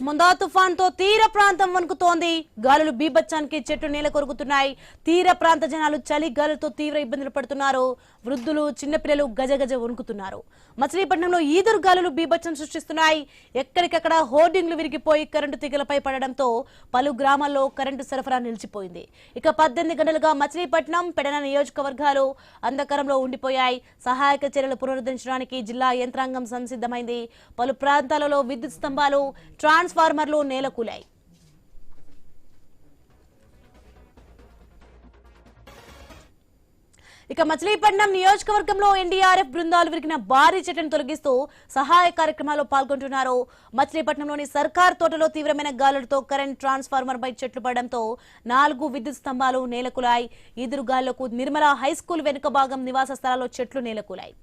ముందా తుఫాన్ తో తీర ప్రాంతం వణుకుతోంది. గాలులు బీభత్సానికి చెట్లు నేల కొరుకుతున్నాయి. తీర ప్రాంత జనాలు చలి గాలులతో తీవ్ర ఇబ్బందులు పడుతున్నారు. వృద్ధులు చిన్నపిల్లలు గజగజ వణుకుతున్నారు. మచిలీపట్నంలో ఈదురు గాలులు బీభత్సం సృష్టిస్తున్నాయి. ఎక్కడికక్కడ హోర్డింగ్లు విరిగిపోయి కరెంటు తీగలపై పడడంతో పలు గ్రామాల్లో కరెంటు సరఫరా నిలిచిపోయింది. ఇక 18 గంటలుగా మచిలీపట్నం పెడన నియోజకవర్గాలు అంధకారంలో ఉండిపోయాయి. సహాయక చర్యలు పునరుద్ధరించడానికి జిల్లా యంత్రాంగం సంసిద్ధమైంది. పలు ప్రాంతాలలో విద్యుత్ స్తంభాలు ట్రాన్స్ఫార్మర్లు నేలకూలాయి. ఇక మచిలీపట్నం నియోజకవర్గంలో ఎన్డీఆర్ఎఫ్ బృందాలు విరిగిన భారీ చెట్లను తొలగిస్తూ సహాయ కార్యక్రమాల్లో పాల్గొంటున్నారు. మచిలీపట్నంలోని సర్కార్ తోటలో తీవ్రమైన గాలులతో కరెంట్ ట్రాన్స్ఫార్మర్ పై చెట్లు పడడంతో 4 విద్యుత్ స్తంభాలు నేలకూలాయి. ఈదురు గాలులకు నిర్మల హైస్కూల్ వెనుక భాగం నివాస స్థలాల్లో చెట్లు నేలకూలాయి.